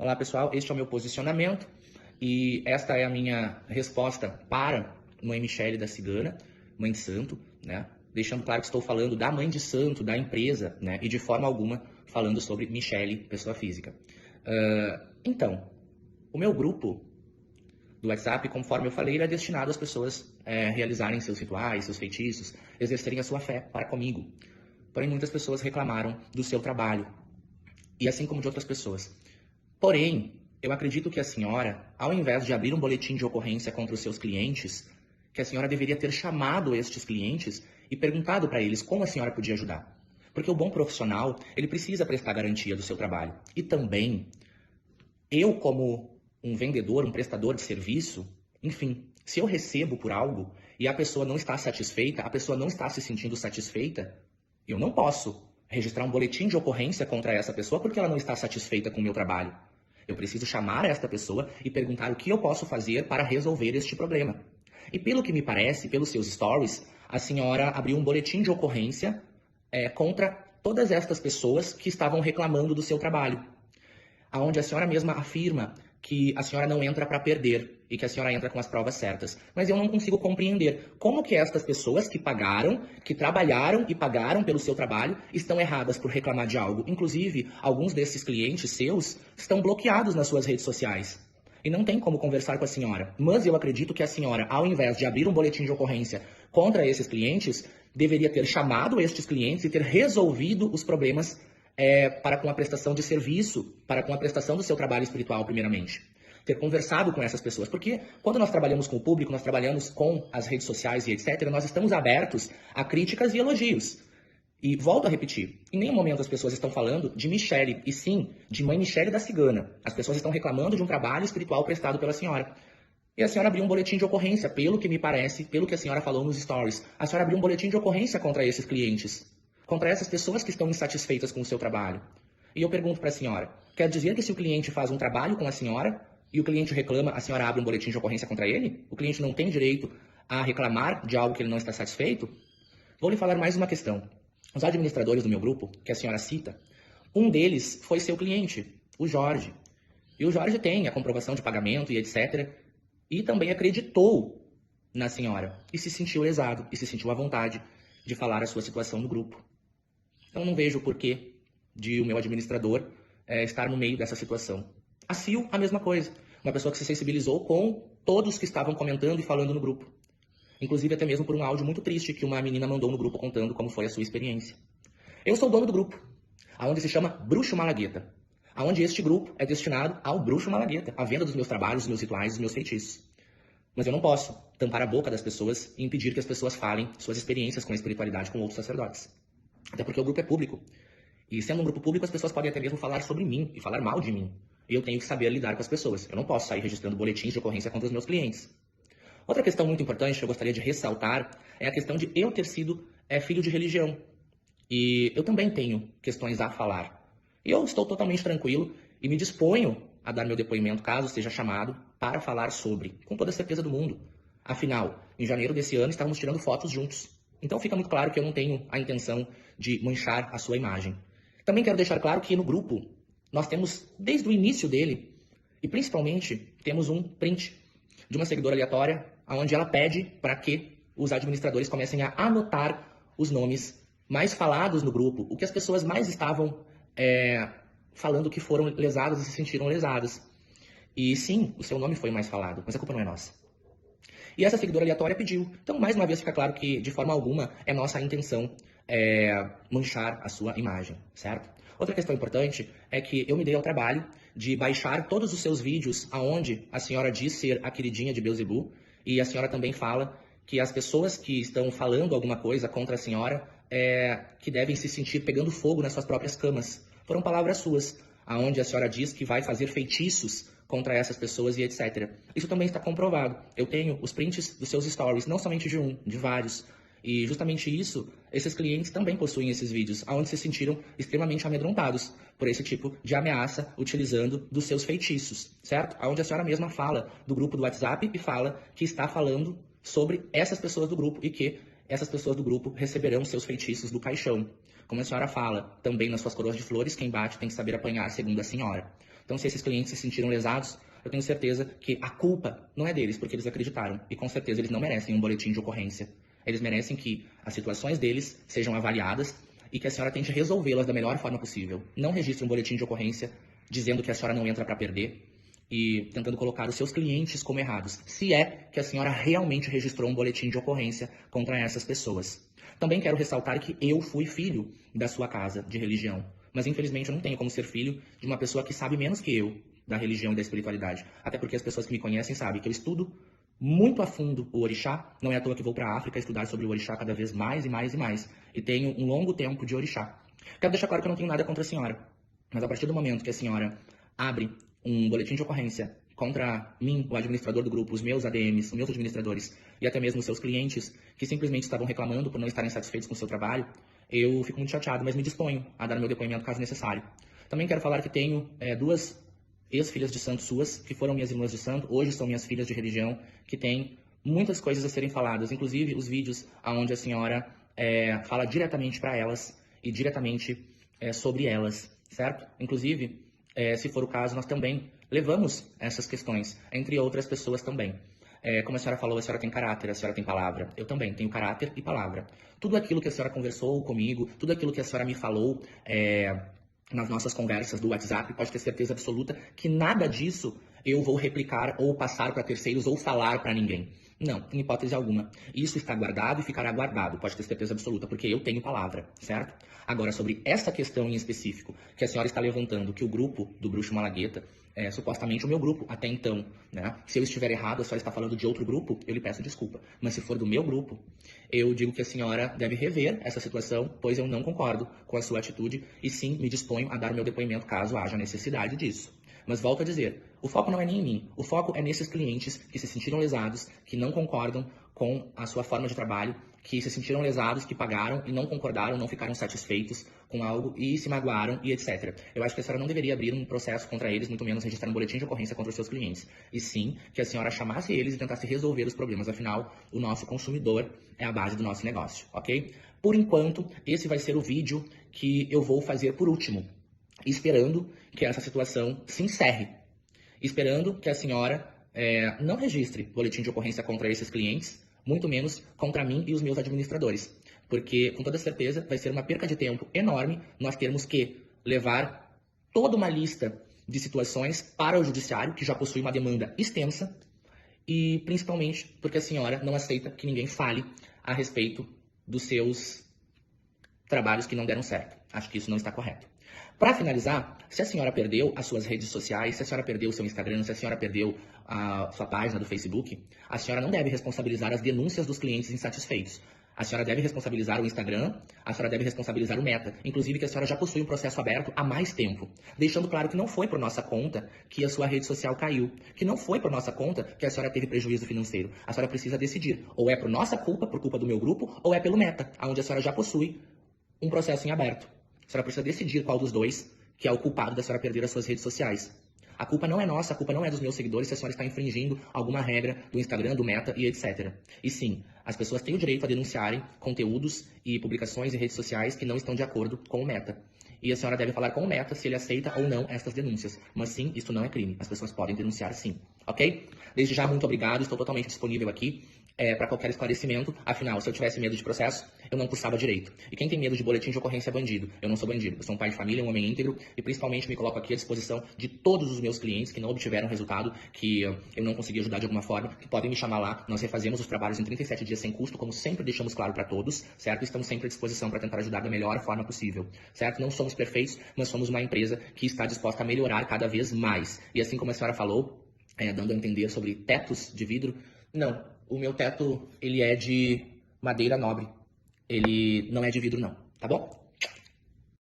Olá pessoal, este é o meu posicionamento e esta é a minha resposta para mãe Michele da Cigana, mãe de santo, né? Deixando claro que estou falando da mãe de santo, da empresa, né? E de forma alguma falando sobre Michele, pessoa física. Então, o meu grupo do WhatsApp, conforme eu falei, ele é destinado às pessoas realizarem seus rituais, seus feitiços, exercerem a sua fé para comigo. Porém, muitas pessoas reclamaram do seu trabalho, e assim como de outras pessoas. Porém, eu acredito que a senhora, ao invés de abrir um boletim de ocorrência contra os seus clientes, que a senhora deveria ter chamado estes clientes e perguntado para eles como a senhora podia ajudar. Porque o bom profissional, ele precisa prestar garantia do seu trabalho. E também, eu como um vendedor, um prestador de serviço, enfim, se eu recebo por algo e a pessoa não está satisfeita, a pessoa não está se sentindo satisfeita, eu não posso registrar um boletim de ocorrência contra essa pessoa porque ela não está satisfeita com o meu trabalho. Eu preciso chamar esta pessoa e perguntar o que eu posso fazer para resolver este problema. E pelo que me parece, pelos seus stories, a senhora abriu um boletim de ocorrência contra todas estas pessoas que estavam reclamando do seu trabalho. Onde a senhora mesma afirma que a senhora não entra para perder e que a senhora entra com as provas certas. Mas eu não consigo compreender como que estas pessoas que pagaram, que trabalharam e pagaram pelo seu trabalho, estão erradas por reclamar de algo. Inclusive, alguns desses clientes seus estão bloqueados nas suas redes sociais. E não tem como conversar com a senhora. Mas eu acredito que a senhora, ao invés de abrir um boletim de ocorrência contra esses clientes, deveria ter chamado estes clientes e ter resolvido os problemas para com a prestação de serviço, para com a prestação do seu trabalho espiritual, primeiramente. Ter conversado com essas pessoas. Porque quando nós trabalhamos com o público, nós trabalhamos com as redes sociais e etc., nós estamos abertos a críticas e elogios. E volto a repetir, em nenhum momento as pessoas estão falando de Michele, e sim de mãe Michele da Cigana. As pessoas estão reclamando de um trabalho espiritual prestado pela senhora. E a senhora abriu um boletim de ocorrência, pelo que me parece, pelo que a senhora falou nos stories. A senhora abriu um boletim de ocorrência contra esses clientes. Contra essas pessoas que estão insatisfeitas com o seu trabalho. E eu pergunto para a senhora, quer dizer que se o cliente faz um trabalho com a senhora e o cliente reclama, a senhora abre um boletim de ocorrência contra ele? O cliente não tem direito a reclamar de algo que ele não está satisfeito? Vou lhe falar mais uma questão. Os administradores do meu grupo, que a senhora cita, um deles foi seu cliente, o Jorge. E o Jorge tem a comprovação de pagamento e etc. E também acreditou na senhora e se sentiu lesado, e se sentiu à vontade de falar a sua situação no grupo. Então não vejo o porquê de o meu administrador estar no meio dessa situação. A Sil, a mesma coisa. Uma pessoa que se sensibilizou com todos que estavam comentando e falando no grupo. Inclusive até mesmo por um áudio muito triste que uma menina mandou no grupo contando como foi a sua experiência. Eu sou dono do grupo, aonde se chama Bruxo Malagueta. Aonde este grupo é destinado ao Bruxo Malagueta, à venda dos meus trabalhos, dos meus rituais, dos meus feitiços. Mas eu não posso tampar a boca das pessoas e impedir que as pessoas falem suas experiências com a espiritualidade com outros sacerdotes. Até porque o grupo é público. E sendo um grupo público, as pessoas podem até mesmo falar sobre mim e falar mal de mim. E eu tenho que saber lidar com as pessoas. Eu não posso sair registrando boletins de ocorrência contra os meus clientes. Outra questão muito importante que eu gostaria de ressaltar é a questão de eu ter sido filho de religião. E eu também tenho questões a falar. E eu estou totalmente tranquilo e me disponho a dar meu depoimento, caso seja chamado, para falar sobre, com toda a certeza do mundo. Afinal, em janeiro desse ano estávamos tirando fotos juntos. Então fica muito claro que eu não tenho a intenção de manchar a sua imagem. Também quero deixar claro que no grupo nós temos, desde o início dele, e principalmente temos um print de uma seguidora aleatória, onde ela pede para que os administradores comecem a anotar os nomes mais falados no grupo, o que as pessoas mais estavam falando que foram lesadas e se sentiram lesadas. E sim, o seu nome foi o mais falado, mas a culpa não é nossa. E essa seguidora aleatória pediu. Então, mais uma vez, fica claro que, de forma alguma, é nossa intenção manchar a sua imagem, certo? Outra questão importante é que eu me dei ao trabalho de baixar todos os seus vídeos aonde a senhora diz ser a queridinha de Beelzebub, e a senhora também fala que as pessoas que estão falando alguma coisa contra a senhora que devem se sentir pegando fogo nas suas próprias camas. Foram palavras suas, aonde a senhora diz que vai fazer feitiços contra essas pessoas e etc. Isso também está comprovado. Eu tenho os prints dos seus stories, não somente de um, de vários. E justamente isso, esses clientes também possuem esses vídeos, onde se sentiram extremamente amedrontados por esse tipo de ameaça utilizando dos seus feitiços, certo? Onde a senhora mesma fala do grupo do WhatsApp e fala que está falando sobre essas pessoas do grupo e que essas pessoas do grupo receberão seus feitiços do caixão. Como a senhora fala, também nas suas coroas de flores, quem bate tem que saber apanhar, segundo a senhora. Então, se esses clientes se sentiram lesados, eu tenho certeza que a culpa não é deles, porque eles acreditaram. E com certeza eles não merecem um boletim de ocorrência. Eles merecem que as situações deles sejam avaliadas e que a senhora tente resolvê-las da melhor forma possível. Não registre um boletim de ocorrência dizendo que a senhora não entra para perder e tentando colocar os seus clientes como errados, se é que a senhora realmente registrou um boletim de ocorrência contra essas pessoas. Também quero ressaltar que eu fui filho da sua casa de religião, mas infelizmente eu não tenho como ser filho de uma pessoa que sabe menos que eu da religião e da espiritualidade. Até porque as pessoas que me conhecem sabem que eu estudo muito a fundo o orixá, não é à toa que vou para a África estudar sobre o orixá cada vez mais e mais e mais, e tenho um longo tempo de orixá. Quero deixar claro que eu não tenho nada contra a senhora, mas a partir do momento que a senhora abre um boletim de ocorrência contra mim, o administrador do grupo, os meus ADMs, os meus administradores e até mesmo os seus clientes que simplesmente estavam reclamando por não estarem satisfeitos com o seu trabalho, eu fico muito chateado, mas me disponho a dar meu depoimento caso necessário. Também quero falar que tenho duas ex-filhas de santo suas, que foram minhas irmãs de santo, hoje são minhas filhas de religião, que têm muitas coisas a serem faladas, inclusive os vídeos onde a senhora fala diretamente para elas e diretamente sobre elas, certo? Inclusive, se for o caso, nós também levamos essas questões, entre outras pessoas também. Como a senhora falou, a senhora tem caráter, a senhora tem palavra. Eu também tenho caráter e palavra. Tudo aquilo que a senhora conversou comigo, tudo aquilo que a senhora me falou nas nossas conversas do WhatsApp, pode ter certeza absoluta que nada disso eu vou replicar ou passar para terceiros ou falar para ninguém. Não, em hipótese alguma. Isso está guardado e ficará guardado, pode ter certeza absoluta, porque eu tenho palavra, certo? Agora, sobre essa questão em específico que a senhora está levantando, que o grupo do Bruxo Malagueta é supostamente o meu grupo até então, né? Se eu estiver errado, a senhora está falando de outro grupo, eu lhe peço desculpa. Mas se for do meu grupo, eu digo que a senhora deve rever essa situação, pois eu não concordo com a sua atitude e sim me disponho a dar meu depoimento caso haja necessidade disso. Mas volto a dizer, o foco não é nem em mim, o foco é nesses clientes que se sentiram lesados, que não concordam com a sua forma de trabalho, que se sentiram lesados, que pagaram e não concordaram, não ficaram satisfeitos com algo e se magoaram e etc. Eu acho que a senhora não deveria abrir um processo contra eles, muito menos registrar um boletim de ocorrência contra os seus clientes. E sim, que a senhora chamasse eles e tentasse resolver os problemas. Afinal, o nosso consumidor é a base do nosso negócio, ok? Por enquanto, esse vai ser o vídeo que eu vou fazer por último, esperando que essa situação se encerre, esperando que a senhora não registre boletim de ocorrência contra esses clientes, muito menos contra mim e os meus administradores, porque com toda certeza vai ser uma perca de tempo enorme nós termos que levar toda uma lista de situações para o judiciário, que já possui uma demanda extensa, e principalmente porque a senhora não aceita que ninguém fale a respeito dos seus trabalhos que não deram certo. Acho que isso não está correto. Para finalizar, se a senhora perdeu as suas redes sociais, se a senhora perdeu o seu Instagram, se a senhora perdeu a sua página do Facebook, a senhora não deve responsabilizar as denúncias dos clientes insatisfeitos. A senhora deve responsabilizar o Instagram, a senhora deve responsabilizar o Meta. Inclusive que a senhora já possui um processo aberto há mais tempo. Deixando claro que não foi por nossa conta que a sua rede social caiu. Que não foi por nossa conta que a senhora teve prejuízo financeiro. A senhora precisa decidir. Ou é por nossa culpa, por culpa do meu grupo, ou é pelo Meta, onde a senhora já possui um processo em aberto. A senhora precisa decidir qual dos dois que é o culpado da senhora perder as suas redes sociais. A culpa não é nossa, a culpa não é dos meus seguidores se a senhora está infringindo alguma regra do Instagram, do Meta e etc. E sim, as pessoas têm o direito a denunciarem conteúdos e publicações em redes sociais que não estão de acordo com o Meta. E a senhora deve falar com o Meta se ele aceita ou não estas denúncias. Mas sim, isso não é crime. As pessoas podem denunciar sim. Ok? Desde já, muito obrigado. Estou totalmente disponível aqui para qualquer esclarecimento. Afinal, se eu tivesse medo de processo, eu não cursava direito. E quem tem medo de boletim de ocorrência é bandido. Eu não sou bandido. Eu sou um pai de família, um homem íntegro e principalmente me coloco aqui à disposição de todos os meus clientes que não obtiveram resultado, que eu não consegui ajudar de alguma forma, que podem me chamar lá. Nós refazemos os trabalhos em 37 dias sem custo, como sempre deixamos claro para todos, certo? Estamos sempre à disposição para tentar ajudar da melhor forma possível, certo? Não somos perfeitos, mas somos uma empresa que está disposta a melhorar cada vez mais. E assim como a senhora falou, dando a entender sobre tetos de vidro, não. O meu teto, ele é de madeira nobre. Ele não é de vidro, não. Tá bom?